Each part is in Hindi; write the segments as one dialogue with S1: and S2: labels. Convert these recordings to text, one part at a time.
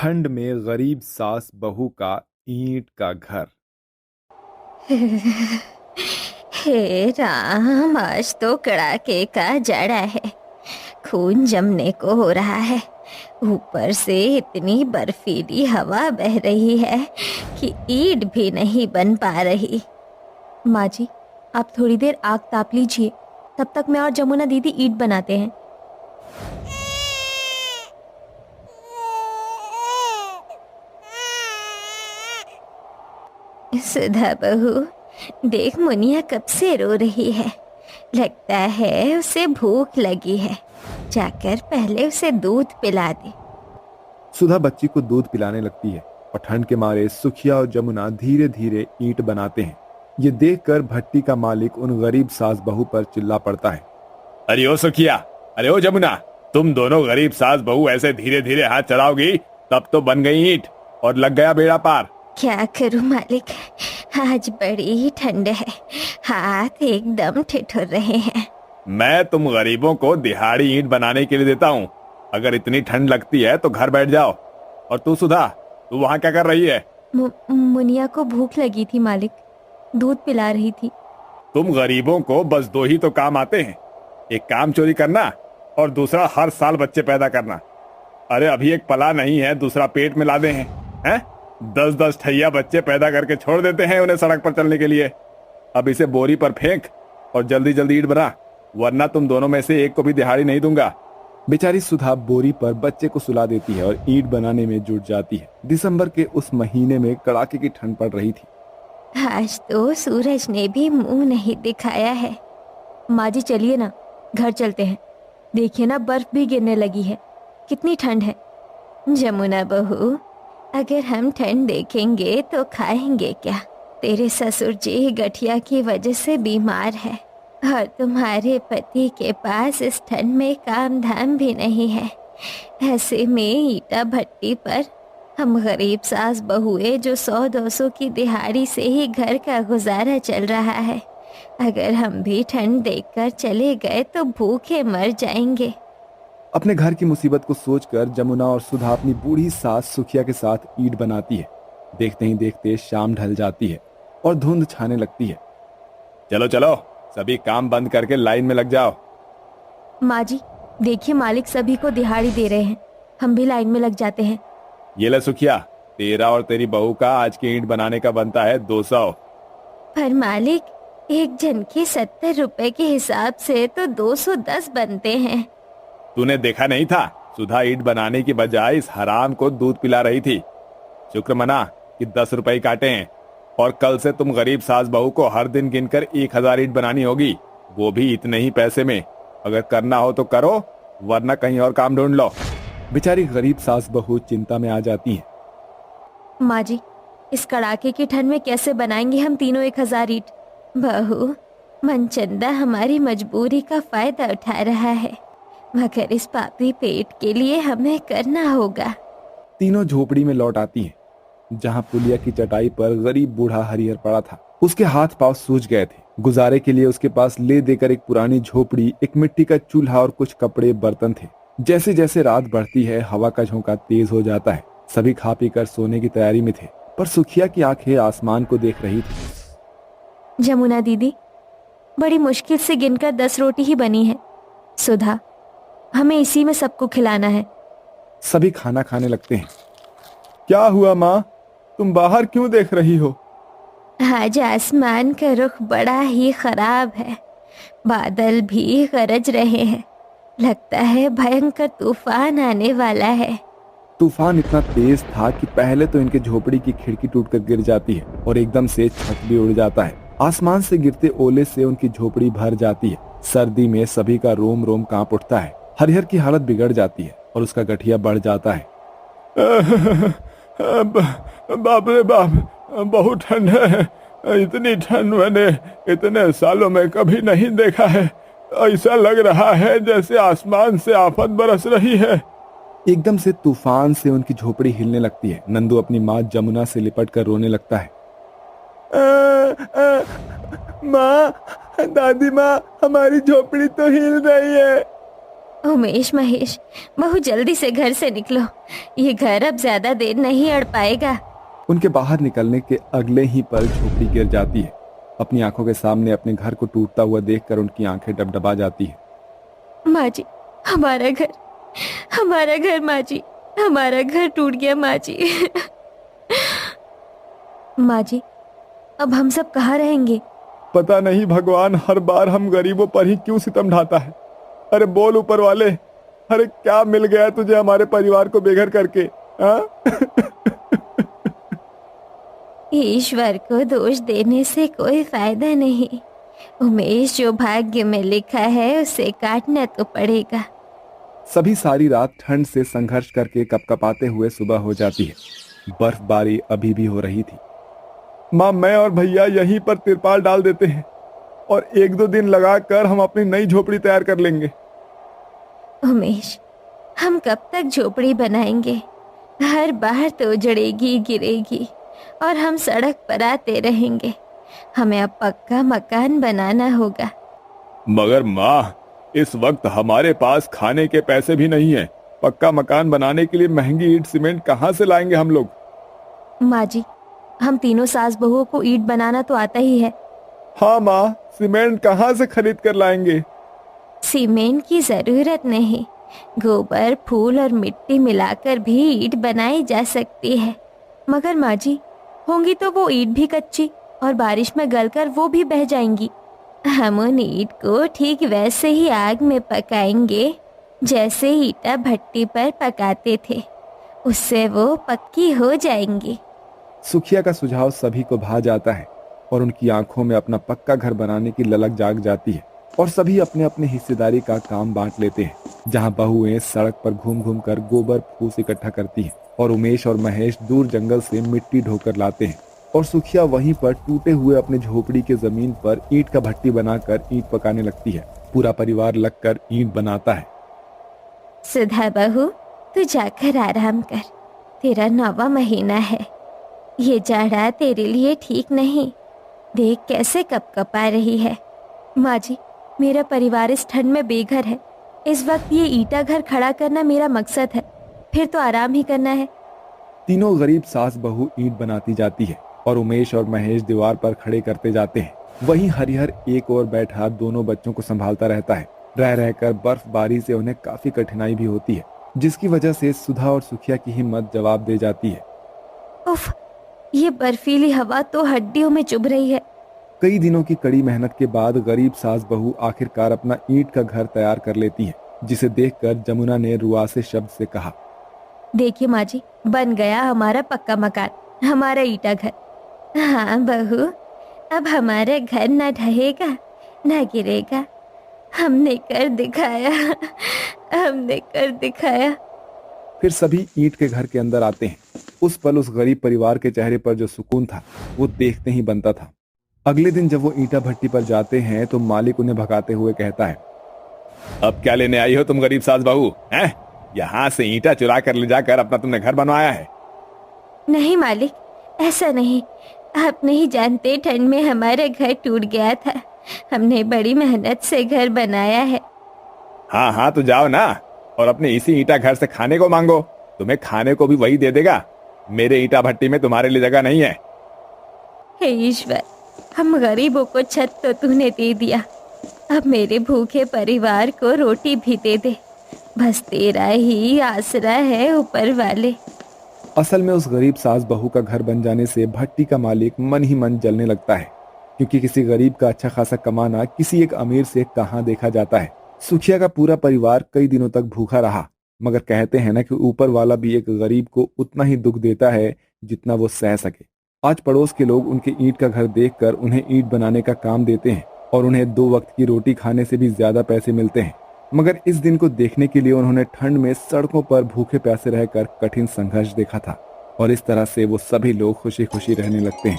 S1: ठंड में गरीब सास बहू का ईंट का घर।
S2: हे राम, आज तो कड़ाके का जाड़ा है। खून जमने को हो रहा है। ऊपर से इतनी बर्फीली हवा बह रही है कि ईंट भी नहीं बन पा रही। माँ जी, आप थोड़ी देर आग ताप लीजिए, तब तक मैं और जमुना दीदी ईंट बनाते हैं। सुधा बहू, देख मुनिया कब से रो रही है। लगता है उसे भूख लगी है। जाकर पहले उसे दूध पिला दे।
S1: सुधा बच्ची को दूध पिलाने लगती है और ठंड के मारे सुखिया और जमुना धीरे धीरे ईंट बनाते हैं। ये देखकर भट्टी का मालिक उन गरीब सास बहू पर चिल्ला पड़ता है। अरे ओ सुखिया, अरे ओ जमुना, तुम दोनों गरीब सास बहू ऐसे धीरे धीरे हाथ चलाओगी तब तो बन गई ईंट और लग गया बेड़ा पार।
S2: क्या करूं मालिक, आज बड़ी ठंड है, हाथ एकदम ठिठुर रहे हैं।
S1: मैं तुम गरीबों को दिहाड़ी ईंट बनाने के लिए देता हूँ। अगर इतनी ठंड लगती है तो घर बैठ जाओ। और तू सुधा, तू वहाँ क्या कर रही है?
S2: मुनिया को भूख लगी थी मालिक, दूध पिला रही थी।
S1: तुम गरीबों को बस दो ही तो काम आते हैं, एक काम चोरी करना और दूसरा हर साल बच्चे पैदा करना। अरे अभी एक पला नहीं है, दूसरा पेट में लादे हैं 10-10 ठैया बच्चे पैदा करके छोड़ देते हैं उन्हें सड़क पर चलने के लिए। अब इसे बोरी पर फेंक और जल्दी जल्दी ईंट बना, वरना तुम दोनों में से एक को भी दिहाड़ी नहीं दूंगा। बेचारी सुधा बोरी पर बच्चे को सुला देती है और ईंट बनाने में जुट जाती है। दिसंबर के उस महीने में कड़ाके की ठंड पड़ रही थी।
S2: आज तो सूरज ने भी मुंह नहीं दिखाया है। माँ जी चलिए ना, घर चलते हैं। देखिए ना, बर्फ भी गिरने लगी है, कितनी ठंड है। जमुना बहू, अगर हम ठंड देखेंगे तो खाएंगे क्या? तेरे ससुर जी गठिया की वजह से बीमार है और तुम्हारे पति के पास इस ठंड में काम धाम भी नहीं है। ऐसे में ईटा भट्टी पर हम गरीब सास बहुए जो 100-200 की दिहाड़ी से ही घर का गुजारा चल रहा है, अगर हम भी ठंड देखकर चले गए तो भूखे मर जाएंगे।
S1: अपने घर की मुसीबत को सोचकर जमुना और सुधा अपनी बूढ़ी सास सुखिया के साथ ईंट बनाती है। देखते ही देखते शाम ढल जाती है और धुंध छाने लगती है। चलो चलो, सभी काम बंद करके लाइन में लग जाओ।
S2: माँ जी देखिए, मालिक सभी को दिहाड़ी दे रहे हैं, हम भी लाइन में लग जाते हैं।
S1: ये ले सुखिया, तेरा और तेरी बहू का आज की ईंट बनाने का बनता है 200।
S2: पर मालिक, एक जन के 70 रुपए के हिसाब से तो 210 बनते हैं।
S1: तूने देखा नहीं था? सुधा ईंट बनाने की बजाय इस हराम को दूध पिला रही थी। शुक्र मना कि 10 रुपए काटे हैं, और कल से तुम गरीब सास बहू को हर दिन गिनकर 1000 ईंट बनानी होगी, वो भी इतने ही पैसे में। अगर करना हो तो करो, वरना कहीं और काम ढूंढ लो। बेचारी गरीब सास बहू चिंता में आ जाती है।
S2: माँ जी, इस कड़ाके की ठंड में कैसे बनाएंगे हम तीनों 1000 ईंट? बहू, मनचंदा हमारी मजबूरी का फायदा उठा रहा है, मगर इस पापी पेट के लिए हमें करना होगा।
S1: तीनों झोपड़ी में लौट आती हैं, जहां पुलिया की चटाई पर गरीब बूढ़ा हरिहर पड़ा था। उसके हाथ पांव सूज गए थे। गुजारे के लिए उसके पास ले देकर एक पुरानी झोपड़ी, एक मिट्टी का चूल्हा और कुछ कपड़े बर्तन थे। जैसे जैसे रात बढ़ती है, हवा का झोंका तेज हो जाता है। सभी खा पी कर सोने की तैयारी में थे, पर सुखिया की आंखें आसमान को देख रही थी।
S2: जमुना दीदी, बड़ी मुश्किल से गिनकर 10 रोटी ही बनी है। सुधा, हमें इसी में सबको खिलाना है।
S1: सभी खाना खाने लगते हैं। क्या हुआ माँ, तुम बाहर क्यों देख रही हो?
S2: आज आसमान का रुख बड़ा ही खराब है, बादल भी गरज रहे हैं। लगता है भयंकर तूफान आने वाला है।
S1: तूफान इतना तेज था कि पहले तो इनके झोपड़ी की खिड़की टूटकर गिर जाती है और एकदम से छत भी उड़ जाता है। आसमान से गिरते ओले से उनकी झोपड़ी भर जाती है। सर्दी में सभी का रोम रोम कांप उठता है। हरिहर की हालत बिगड़ जाती है और उसका गठिया बढ़ जाता है। बाप रे बाप, बहुत ठंड है। इतनी ठंड मैंने इतने सालों में कभी नहीं देखा है। ऐसा लग रहा है जैसे आसमान से आफत बरस रही है। एकदम से तूफान से उनकी झोपड़ी हिलने लगती है। नंदू अपनी माँ जमुना से लिपट कर रोने लगता है। माँ, दादी माँ, हमारी झोपड़ी तो हिल रही है।
S2: उमेश, महेश, बहू जल्दी से घर से निकलो। ये घर अब ज्यादा देर नहीं अड़ पाएगा।
S1: उनके बाहर निकलने के अगले ही पल झोपड़ी गिर जाती है। अपनी आंखों के सामने अपने घर को टूटता हुआ देखकर उनकी आंखें डबडबा जाती है।
S2: माँ जी, हमारा घर, हमारा घर, माँ जी, हमारा घर टूट गया माँ जी। माँ जी, अब हम सब कहाँ रहेंगे?
S1: पता नहीं भगवान हर बार हम गरीबों पर ही क्यों सितम ढाता है। अरे बोल ऊपर वाले, अरे क्या मिल गया तुझे हमारे परिवार को बेघर करके? हाँ?
S2: ईश्वर को दोष देने से कोई फायदा नहीं। उमेश, जो भाग्य में लिखा है उसे काटना तो पड़ेगा।
S1: सभी सारी रात ठंड से संघर्ष करके कपकपाते हुए सुबह हो जाती है। बर्फबारी अभी भी हो रही थी। माँ, मैं और भैया यहीं पर तिरपाल डाल देते हैं और 1-2 दिन लगाकर हम अपनी नई झोपड़ी तैयार कर लेंगे।
S2: उमेश, हम कब तक झोपड़ी बनाएंगे? हर बार तो उजड़ेगी, गिरेगी और हम सड़क पर आते रहेंगे। हमें अब पक्का मकान बनाना होगा।
S1: मगर माँ, इस वक्त हमारे पास खाने के पैसे भी नहीं है। पक्का मकान बनाने के लिए महंगी ईंट सीमेंट कहाँ से लाएंगे हम लोग?
S2: माँ जी, हम तीनों सास बहुओं को ईंट बनाना तो आता ही है।
S1: हाँ माँ, सीमेंट कहाँ से खरीद कर लाएंगे?
S2: सीमेंट की जरूरत नहीं, गोबर, फूल और मिट्टी मिलाकर भी ईंट बनाई जा सकती है। मगर माँ जी, होंगी तो वो ईंट भी कच्ची और बारिश में गलकर वो भी बह जाएंगी। हम उन ईंट को ठीक वैसे ही आग में पकाएंगे जैसे ईंटा भट्टी पर पकाते थे। उससे वो पक्की हो जाएंगी।
S1: सुखिया का सुझाव सभी को भा जाता है और उनकी आंखों में अपना पक्का घर बनाने की ललक जाग जाती है और सभी अपने अपने हिस्सेदारी का काम बांट लेते हैं। जहां बहुएं सड़क पर घूम घूम कर गोबर फूस इकट्ठा करती हैं और उमेश और महेश दूर जंगल से मिट्टी ढोकर लाते हैं और सुखिया वहीं पर टूटे हुए अपने झोपड़ी के जमीन पर ईंट का भट्टी बनाकर ईंट पकाने लगती है। पूरा परिवार लगकर ईंट बनाता है।
S2: सुधा बहू, तू जाकर आराम कर। तेरा 9वां महीना है। ये जाड़ा तेरे लिए ठीक नहीं। देख कैसे कपकपा रही है। माँ जी, मेरा परिवार इस ठंड में बेघर है। इस वक्त ये ईंटा घर खड़ा करना मेरा मकसद है, फिर तो आराम ही करना है।
S1: तीनों गरीब सास बहू ईंट बनाती जाती है और उमेश और महेश दीवार पर खड़े करते जाते हैं। वहीं हरिहर एक ओर बैठा दोनों बच्चों को संभालता रहता है। रह रहकर बर्फबारी से उन्हें काफी कठिनाई भी होती है, जिसकी वजह से सुधा और सुखिया की हिम्मत जवाब दे जाती है।
S2: उफ, ये बर्फीली हवा तो हड्डियों में चुभ रही है।
S1: कई दिनों की कड़ी मेहनत के बाद गरीब सास बहू आखिरकार अपना ईंट का घर तैयार कर लेती है, जिसे देखकर जमुना ने रुआसे शब्द से कहा,
S2: देखिए माँ जी, बन गया हमारा पक्का मकान, हमारा ईंटा घर। हाँ बहू, अब हमारा घर न ढहेगा न गिरेगा। हमने कर दिखाया, हमने कर दिखाया।
S1: फिर सभी ईंट के घर के अंदर आते हैं। उस पल उस गरीब परिवार के चेहरे पर जो सुकून था वो देखते ही बनता था। अगले दिन जब वो ईंटा भट्टी पर जाते हैं तो मालिक उन्हें भगाते हुए कहता है, अब क्या लेने आई हो तुम गरीब सास बहू? हैं? यहाँ से ईंटा चुरा कर ले जाकर अपना तुमने घर बनवाया है?
S2: नहीं मालिक, ऐसा नहीं। आप नहीं जानते, ठंड में हमारा घर टूट गया था। हमने बड़ी मेहनत से घर बनाया है।
S1: हाँ हाँ, तो जाओ ना और अपने इसी ईंटा घर से खाने को मांगो। तुम्हें खाने को भी वही दे देगा। मेरे ईंटा भट्टी में तुम्हारे लिए जगह नहीं है।
S2: हे ईश्वर, हम गरीबों को छत तो तूने दे दिया, अब मेरे भूखे परिवार को रोटी भी दे दे। बस तेरा ही आसरा है ऊपर वाले।
S1: असल में उस गरीब सास बहू का घर बन जाने से भट्टी का मालिक मन ही मन जलने लगता है, क्योंकि किसी गरीब का अच्छा खासा कमाना किसी एक अमीर से कहाँ देखा जाता है। सुखिया का पूरा परिवार कई दिनों तक भूखा रहा, मगर कहते हैं ना कि ऊपर वाला भी एक गरीब को उतना ही दुख देता है जितना वो सह सके। आज पड़ोस के लोग उनके ईंट का घर देखकर उन्हें ईंट बनाने का काम देते हैं और उन्हें 2 वक्त की रोटी खाने से भी ज्यादा पैसे मिलते हैं। मगर इस दिन को देखने के लिए उन्होंने ठंड में सड़कों पर भूखे प्यासे रहकर कठिन संघर्ष देखा था और इस तरह से वो सभी लोग खुशी खुशी रहने लगते हैं।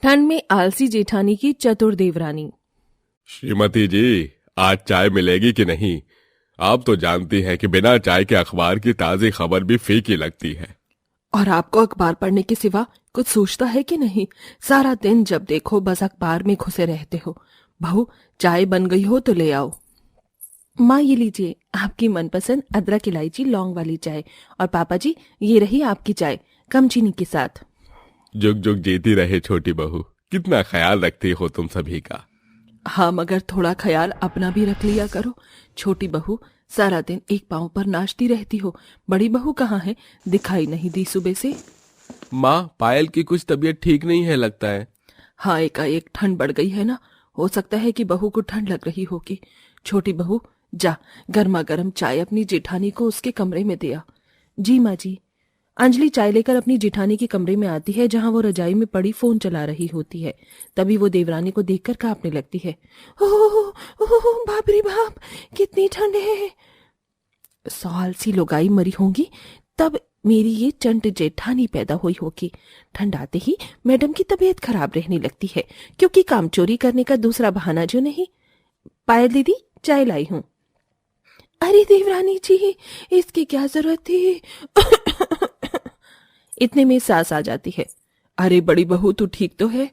S3: ठंड में आलसी जेठानी की चतुर देवरानी।
S4: श्रीमती जी, आज चाय मिलेगी कि नहीं? आप तो जानती हैं कि बिना चाय के अखबार की ताजी खबर भी फीकी लगती है।
S3: और आपको अखबार पढ़ने के सिवा कुछ सोचता है कि नहीं? सारा दिन जब देखो बस अखबार में घुसे रहते हो। बहू, चाय बन गई हो तो ले आओ। माँ ये लीजिए आपकी मनपसंद अदरक इलायची लौंग वाली चाय, और पापा जी ये रही आपकी चाय कम चीनी के साथ।
S4: जुग जुग जीती रहे छोटी बहू, कितना ख्याल रखती हो तुम सभी का।
S3: हाँ, मगर थोड़ा ख्याल अपना भी रख लिया करो। छोटी बहू सारा दिन एक पांव पर नाचती रहती हो, बड़ी बहू कहाँ है, दिखाई नहीं दी सुबह से।
S4: माँ, पायल की कुछ तबीयत ठीक नहीं है लगता है।
S3: हाँ, एकाएक ठंड बढ़ गई है ना, हो सकता है कि बहू को ठंड लग रही होगी। छोटी बहू जा गर्मा गर्म चाय अपनी जेठानी को उसके कमरे में दिया। जी माँ जी। अंजलि चाय लेकर अपनी जेठानी के कमरे में आती है, जहां वो रजाई में पड़ी फोन चला रही होती है। तभी वो देवरानी को देखकर कांपने लगती है। ओह बाप रे बाप, कितनी ठंड है। 100 सी लोगाई मरी होंगी तब मेरी ये चंट जेठानी पैदा हुई होगी। ठंड आते ही मैडम की तबीयत खराब रहने लगती है, क्योंकि काम चोरी करने का दूसरा बहाना जो नहीं। पायल दीदी चाय लाई हूँ। अरे देवरानी जी, इसकी क्या जरूरत थी। इतने में सास आ जाती है। अरे बड़ी बहू तू ठीक तो है।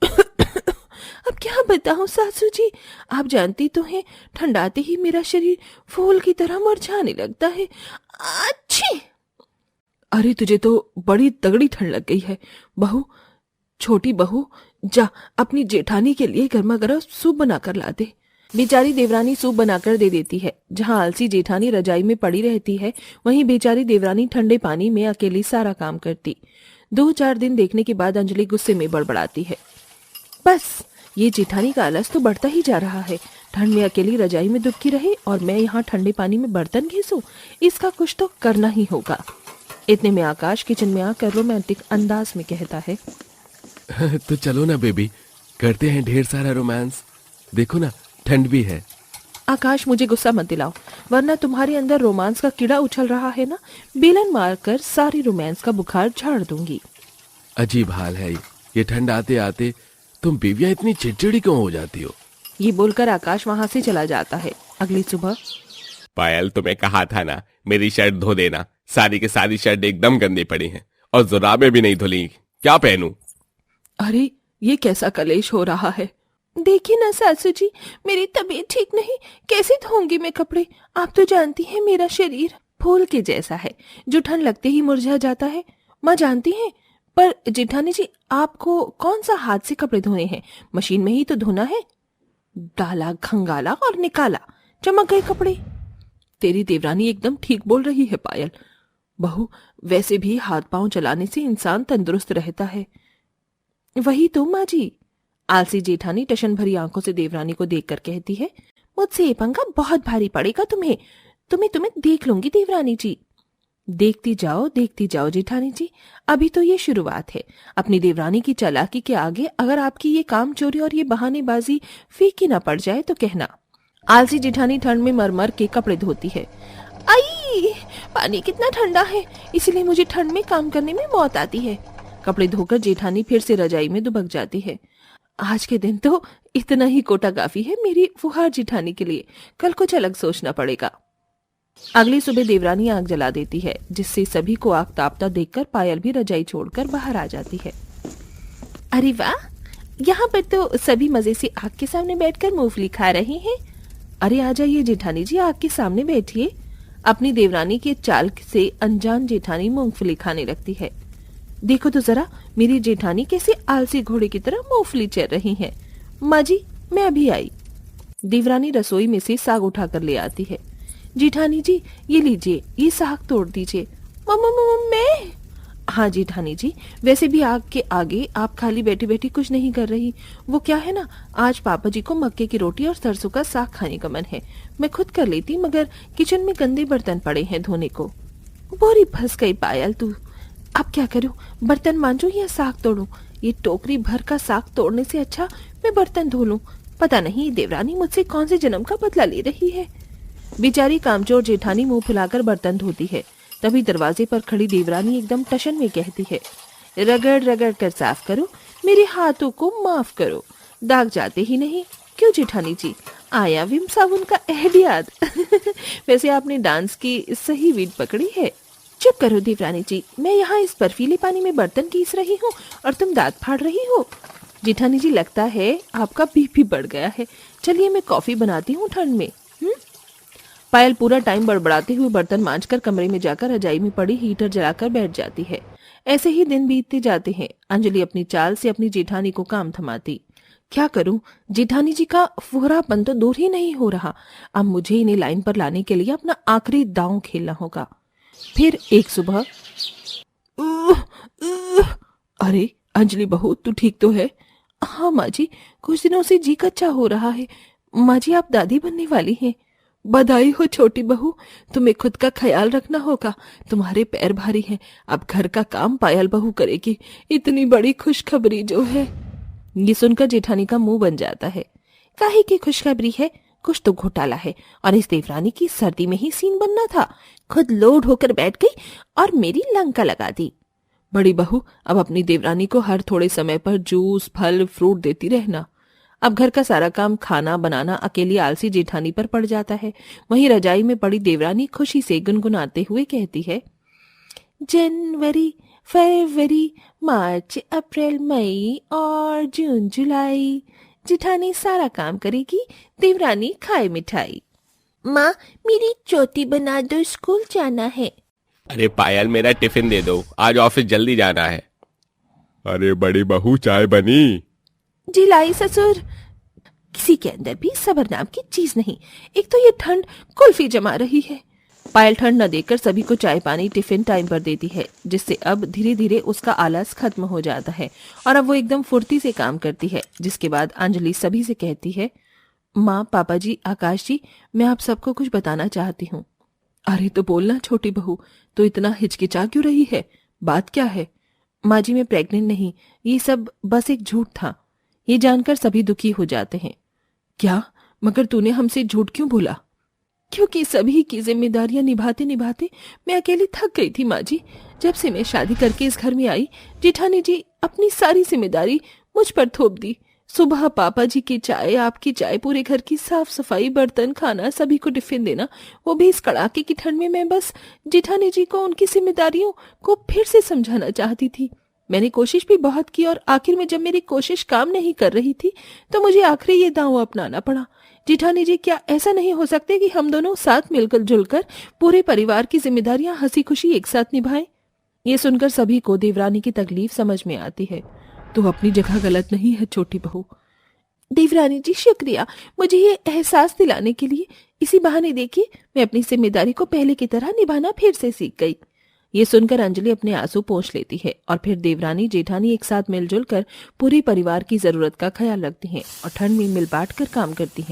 S3: अब क्या बताऊं सासू जी, आप जानती तो हैं ठंड आते ही मेरा शरीर फूल की तरह मुरझाने लगता है। अच्छी। अरे तुझे तो बड़ी तगड़ी ठंड लग गई है बहू। छोटी बहू जा अपनी जेठानी के लिए गर्मा गर्म सूप बनाकर ला दे। बेचारी देवरानी सूप बनाकर दे देती है। जहां आलसी जेठानी रजाई में पड़ी रहती है, वहीं बेचारी देवरानी ठंडे पानी में अकेली सारा काम करती। 2-4 दिन देखने के बाद अंजलि गुस्से में बड़बड़ाती है। बस ये जेठानी का आलस तो बढ़ता ही जा रहा है। ठंड में अकेली रजाई में दुबकी रहे और मैं यहाँ ठंडे पानी में बर्तन घिसूं, इसका कुछ तो करना ही होगा। इतने में आकाश किचन में आकर रोमांटिक अंदाज में कहता है,
S4: तो चलो ना बेबी, करते हैं ढेर सारा रोमांस। देखो ना ठंड भी है।
S3: आकाश मुझे गुस्सा मत दिलाओ, वरना तुम्हारे अंदर रोमांस का कीड़ा उछल रहा है ना, बेलन मारकर सारी रोमांस का बुखार झाड़ दूंगी।
S4: अजीब हाल है ये ठंड आते आते तुम बीवियां इतनी चिड़चिड़ी क्यों हो जाती हो।
S3: ये बोलकर आकाश वहां से चला जाता है। अगली सुबह,
S4: पायल तुम्हें कहा था ना मेरी शर्ट धो देना, सारी की सारी शर्ट एकदम गंदी पड़ी हैं और जुराबें भी नहीं धुली, क्या पहनूं।
S3: अरे ये कैसा कलेश हो रहा है। देखिए ना सासू जी, मेरी तबीयत ठीक नहीं, कैसे धोऊंगी मैं कपड़े। आप तो जानती हैं मेरा शरीर फूल के जैसा है, जो ठंड लगते ही मुरझा जाता है। माँ जानती हैं, पर जेठानी जी आपको कौन सा हाथ से कपड़े धोने हैं, मशीन में ही तो धोना है। डाला खंगाला और निकाला, चमक गए कपड़े। तेरी देवरानी एकदम ठीक बोल रही है पायल। बहू वैसे भी हाथ पांव चलाने से इंसान तंदुरुस्त रहता है। वही तो माँ जी। आलसी जेठानी टशन भरी आंखों से देवरानी को देखकर कहती है, मुझसे ये पंगा बहुत भारी पड़ेगा तुम्हें। तुम्हें देख लूंगी देवरानी जी। देखती जाओ जेठानी जी, अभी तो ये शुरुआत है। अपनी देवरानी की चालाकी के आगे अगर आपकी ये काम चोरी और ये बहानेबाजी फीकी ना पड़ जाए तो कहना। आलसी जेठानी ठंड में मर के कपड़े धोती है। आई, पानी कितना ठंडा है, इसलिए मुझे ठंड में काम करने में मौत आती है। कपड़े धोकर जेठानी फिर से रजाई में दुबक जाती है। आज के दिन तो इतना ही कोटा काफी है मेरी फुहार जेठानी के लिए, कल कुछ अलग सोचना पड़ेगा। अगली सुबह देवरानी आग जला देती है, जिससे सभी को आग तापता देखकर पायल भी रजाई छोड़कर बाहर आ जाती है। अरे वाह, यहाँ पर तो सभी मजे से आग के सामने बैठकर मूंगफली खा रहे हैं। अरे आ जाइए जेठानी जी, आग के सामने बैठिए। अपनी देवरानी के चाल से अनजान जेठानी मूंगफली खाने लगती है। देखो तो जरा मेरी जेठानी कैसे आलसी घोड़े की तरह मूंगफली चर रही हैं। माँ जी मैं अभी आई। देवरानी रसोई में से साग उठाकर ले आती है। जेठानी जी ये लीजिए, ये साग तोड़ दीजिए। मैं? हाँ जेठानी जी, वैसे भी आग के आगे आप खाली बैठी बैठी कुछ नहीं कर रही। वो क्या है ना, आज पापा जी को मक्के की रोटी और सरसों का साग खाने का मन है। मैं खुद कर लेती, मगर किचन में गंदे बर्तन पड़े हैं धोने को। बोरी फंस गई पायल तू। अब क्या करूं, बर्तन मांजूं या साग तोड़ूं? ये टोकरी भर का साग तोड़ने से अच्छा मैं बर्तन धो लूं। पता नहीं देवरानी मुझसे कौन से जन्म का बदला ले रही है। बेचारी कामचोर जेठानी मुंह फुलाकर बर्तन धोती है। तभी दरवाजे पर खड़ी देवरानी एकदम टशन में कहती है, रगड़ रगड़ कर साफ करो, मेरे हाथों को माफ करो, दाग जाते ही नहीं। क्यों जेठानी जी, आया विम साबुन का ऐड याद? वैसे आपने डांस की सही बीट पकड़ी है। चुप करो देवरानी जी, मैं यहाँ इस बर्फीले पानी में बर्तन कीस रही हूँ और तुम दांत फाड़ रही हो। जेठानी जी लगता है आपका बीपी बढ़ गया है। चलिए मैं कॉफी बनाती हूँ ठंड में। पायल पूरा टाइम बड़बड़ाते हुए बर्तन मांजकर कमरे में जाकर रजाई में पड़ी हीटर जलाकर बैठ जाती है। ऐसे ही दिन बीतते जाते हैं। अंजलि अपनी चाल से अपनी जेठानी को काम थमाती। क्या करूं, जेठानी जी का फुहरापन तो दूर ही नहीं हो रहा। अब मुझे इन्हें लाइन पर लाने के लिए अपना आखिरी दांव खेलना होगा। फिर एक सुबह, अरे अंजलि बहू, तू ठीक तो है? हाँ माँ जी, कुछ दिनों से जी कच्चा हो रहा है। माँ जी, आप दादी बनने वाली हैं। बधाई हो छोटी बहू, तुम्हें खुद का ख्याल रखना होगा। तुम्हारे पैर भारी हैं। अब घर का काम पायल बहू करेगी। इतनी बड़ी खुशखबरी जो है। ये सुनकर जेठानी का मुंह बन जाता है। काहे की खुशखबरी है? कुछ तो घोटाला है और इस देवरानी की सर्दी में ही सीन बनना था। खुद लोड होकर बैठ गई और मेरी लंका लगा दी। बड़ी बहू, अब अपनी देवरानी को हर थोड़े समय पर जूस, फल, फ्रूट देती रहना। अब घर का सारा काम खाना बनाना अकेली आलसी जेठानी पर पड़ जाता है। वहीं रजाई में पड़ी देवरानी खुशी से गुनगुनाते हुए कहती है, जनवरी, फरवरी, मार्च, अप्रैल, मई और जून, जुलाई। जेठानी सारा काम करेगी, देवरानी खाए मिठाई। माँ, मेरी चोटी बना दो, स्कूल जाना है।
S4: अरे पायल, मेरा टिफिन दे दो, आज ऑफिस जल्दी जाना है। अरे बड़ी बहू, चाय बनी?
S3: जी लाई ससुर। किसी के अंदर भी सब्र नाम की चीज नहीं। एक तो ये ठंड कुल्फी जमा रही है। पायल ठंड न देकर सभी को चाय पानी टिफिन टाइम पर देती है, जिससे अब धीरे धीरे उसका आलस खत्म हो जाता है और अब वो एकदम फुर्ती से काम करती है। जिसके बाद अंजलि सभी से कहती है, माँ, पापा जी, आकाश जी, मैं आप सबको कुछ बताना चाहती हूँ। अरे तो बोलना छोटी बहू, तो इतना हिचकिचा क्यों रही है? बात क्या है? माँ जी, मैं प्रेग्नेंट नहीं, ये सब बस एक झूठ था। ये जानकर सभी दुखी हो जाते हैं। क्या? मगर तूने हमसे झूठ क्यों बोला? क्योंकि सभी की जिम्मेदारियां निभाते निभाते मैं अकेली थक गई थी माँ जी। जब से मैं शादी करके इस घर में आई, जेठानी जी अपनी सारी जिम्मेदारी मुझ पर थोप दी। सुबह पापा जी की चाय, आपकी चाय, पूरे घर की साफ सफाई, बर्तन, खाना, सभी को टिफिन देना, वो भी इस कड़ाके की ठंड में। मैं बस जेठानी जी को उनकी जिम्मेदारियों को फिर से समझाना चाहती थी। मैंने कोशिश भी बहुत की और आखिर में जब मेरी कोशिश काम नहीं कर रही थी तो मुझे आखिरी ये दांव अपनाना पड़ा। जेठानी जी, क्या ऐसा नहीं हो सकते कि हम दोनों साथ मिलकर जुलकर पूरे परिवार की जिम्मेदारियां हंसी खुशी एक साथ निभाएं? ये सुनकर सभी को देवरानी की तकलीफ समझ में आती है। तो अपनी जगह गलत नहीं है छोटी बहू। देवरानी जी, शुक्रिया मुझे ये एहसास दिलाने के लिए। इसी बहाने देखिए, मैं अपनी जिम्मेदारी को पहले की तरह निभाना फिर से सीख गई। ये सुनकर अंजलि अपने आंसू पोंछ लेती है और फिर देवरानी जेठानी एक साथ मिलजुल कर पूरे परिवार की जरूरत का ख्याल रखती हैं और ठंड में मिल बांट कर काम करती हैं।